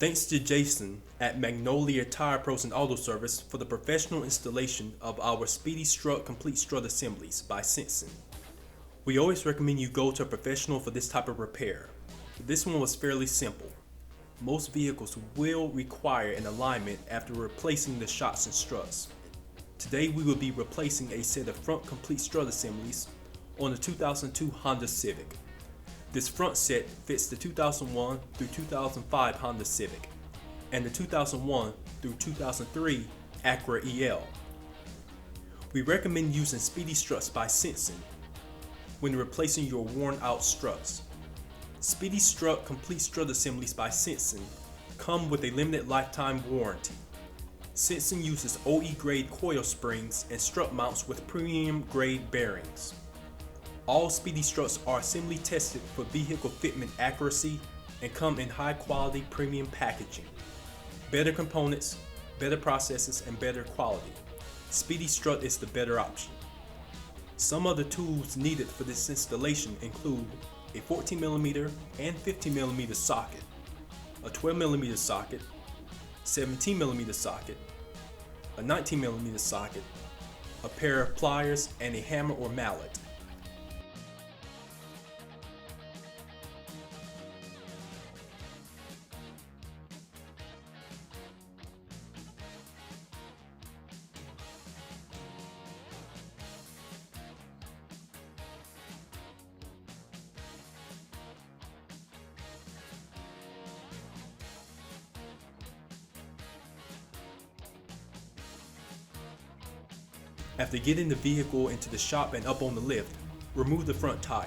Thanks to Jason at Magnolia Tire Pros and Auto Service for the professional installation of our Speedy Strut Complete Strut Assemblies by Sensen. We always recommend you go to a professional for this type of repair. This one was fairly simple. Most vehicles will require an alignment after replacing the shocks and struts. Today we will be replacing a set of front complete strut assemblies on the 2002 Honda Civic. This front set fits the 2001 through 2005 Honda Civic and the 2001 through 2003 Acura EL. We recommend using Speedy Struts by Sensen when replacing your worn out struts. Speedy Strut Complete Strut Assemblies by Sensen come with a limited lifetime warranty. Sensen uses OE grade coil springs and strut mounts with premium grade bearings. All Speedy Struts are assembly tested for vehicle fitment accuracy and come in high quality premium packaging. Better components, better processes, and better quality. Speedy Strut is the better option. Some of the tools needed for this installation include a 14mm and 15mm socket, a 12mm socket, 17mm socket, a 19mm socket, a pair of pliers, and a hammer or mallet. After getting the vehicle into the shop and up on the lift, remove the front tire.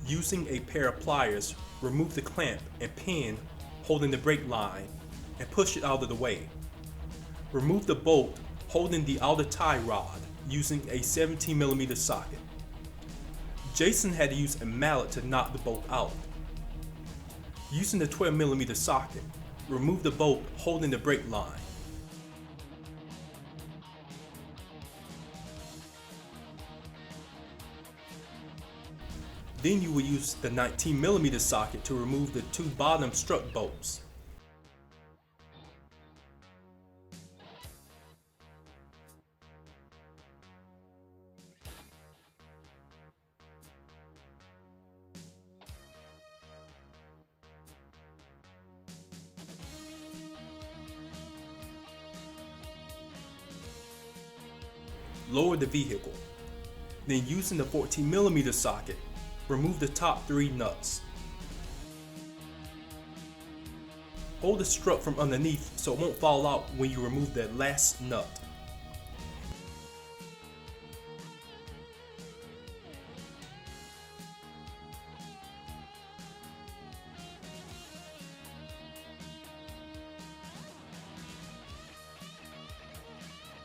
Using a pair of pliers, remove the clamp and pin holding the brake line and push it out of the way. Remove the bolt holding the outer tie rod using a 17mm socket. Jason had to use a mallet to knock the bolt out. Using the 12mm socket, remove the bolt holding the brake line. Then you will use the 19mm socket to remove the two bottom strut bolts. Lower the vehicle. Then using the 14mm socket, remove the top 3 nuts. Hold the strut from underneath so it won't fall out when you remove that last nut.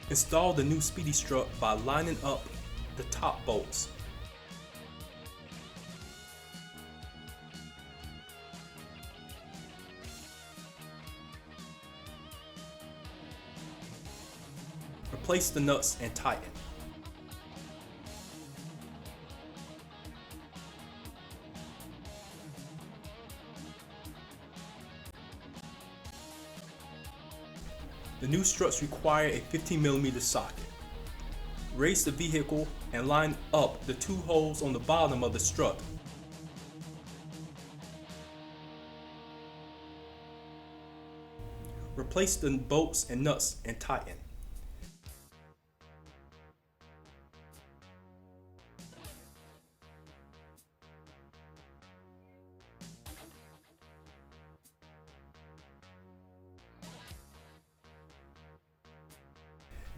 Install the new Speedy Strut by lining up the top bolts. Replace the nuts and tighten. The new struts require a 15mm socket. Raise the vehicle and line up the 2 holes on the bottom of the strut. Replace the bolts and nuts and tighten.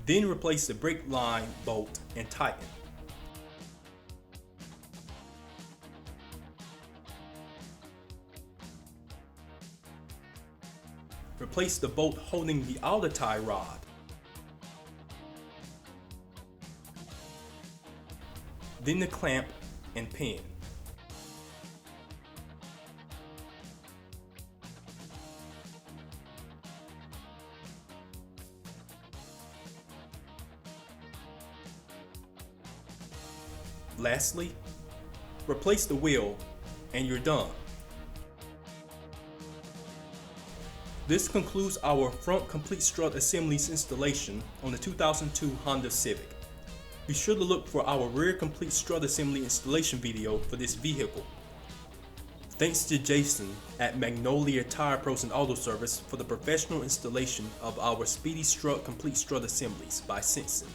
Then replace the brake line bolt and tighten. Replace the bolt holding the outer tie rod. Then the clamp and pin. Lastly, replace the wheel and you're done. This concludes our front complete strut assemblies installation on the 2002 Honda Civic. Be sure to look for our rear complete strut assembly installation video for this vehicle. Thanks to Jason at Magnolia Tire Pros and Auto Service for the professional installation of our Speedy Strut complete strut assemblies by Sensen.